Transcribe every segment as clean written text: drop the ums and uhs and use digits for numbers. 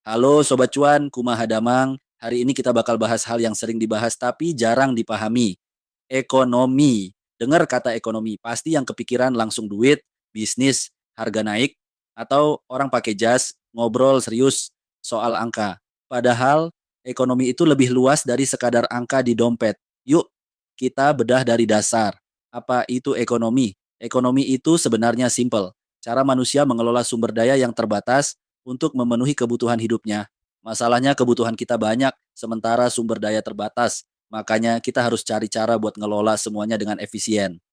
Halo Sobat Cuan, kumaha damang. Hari ini kita bakal bahas hal yang sering dibahas tapi jarang dipahami. Ekonomi. Dengar kata ekonomi, pasti yang kepikiran langsung duit, bisnis, harga naik, atau orang pakai jas, ngobrol serius soal angka. Padahal ekonomi itu lebih luas dari sekadar angka di dompet. Yuk, kita bedah dari dasar. Apa itu ekonomi? Ekonomi itu sebenarnya simple. Cara manusia mengelola sumber daya yang terbatas untuk memenuhi kebutuhan hidupnya. Masalahnya kebutuhan kita banyak, sementara sumber daya terbatas. Makanya kita harus cari cara buat ngelola semuanya dengan efisien.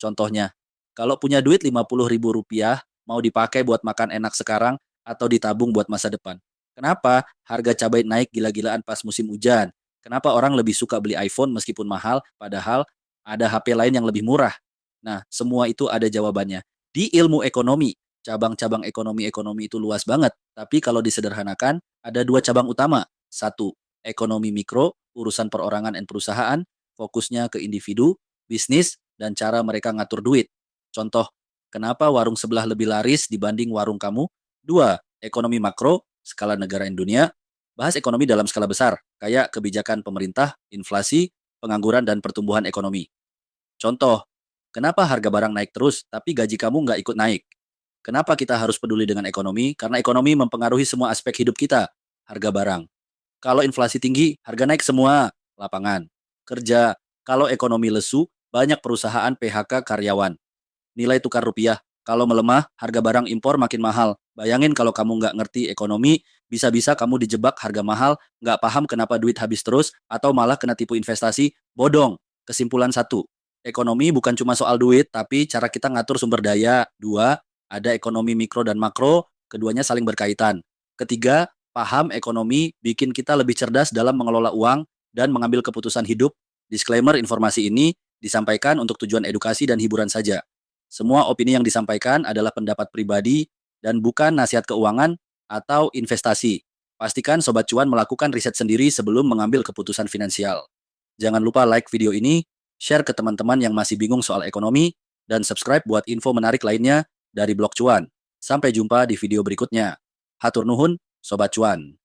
Contohnya, kalau punya duit 50.000 rupiah, mau dipakai buat makan enak sekarang atau ditabung buat masa depan. Kenapa harga cabai naik gila-gilaan pas musim hujan? Kenapa orang lebih suka beli iPhone meskipun mahal, padahal ada HP lain yang lebih murah? Nah, semua itu ada jawabannya. Di ilmu ekonomi, cabang-cabang ekonomi itu luas banget. Tapi kalau disederhanakan, ada dua cabang utama. Satu, ekonomi mikro, urusan perorangan dan perusahaan, fokusnya ke individu, bisnis, dan cara mereka ngatur duit. Contoh, kenapa warung sebelah lebih laris dibanding warung kamu? Dua, ekonomi makro, skala negara dan dunia. Bahas ekonomi dalam skala besar, kayak kebijakan pemerintah, inflasi, pengangguran, dan pertumbuhan ekonomi. Contoh, kenapa harga barang naik terus, tapi gaji kamu nggak ikut naik? Kenapa kita harus peduli dengan ekonomi? Karena ekonomi mempengaruhi semua aspek hidup kita. Harga barang. Kalau inflasi tinggi, harga naik semua. Lapangan. Kerja. Kalau ekonomi lesu, banyak perusahaan PHK karyawan. Nilai tukar rupiah. Kalau melemah, harga barang impor makin mahal. Bayangin kalau kamu nggak ngerti ekonomi, bisa-bisa kamu dijebak harga mahal, nggak paham kenapa duit habis terus, atau malah kena tipu investasi, bodong. Kesimpulan satu, ekonomi bukan cuma soal duit, tapi cara kita ngatur sumber daya. Dua, ada ekonomi mikro dan makro, keduanya saling berkaitan. Ketiga, paham ekonomi bikin kita lebih cerdas dalam mengelola uang dan mengambil keputusan hidup. Disclaimer, informasi ini disampaikan untuk tujuan edukasi dan hiburan saja. Semua opini yang disampaikan adalah pendapat pribadi dan bukan nasihat keuangan atau investasi. Pastikan Sobat Cuan melakukan riset sendiri sebelum mengambil keputusan finansial. Jangan lupa like video ini, share ke teman-teman yang masih bingung soal ekonomi, dan subscribe buat info menarik lainnya dari Blog Cuan. Sampai jumpa di video berikutnya. Hatur nuhun, Sobat Cuan.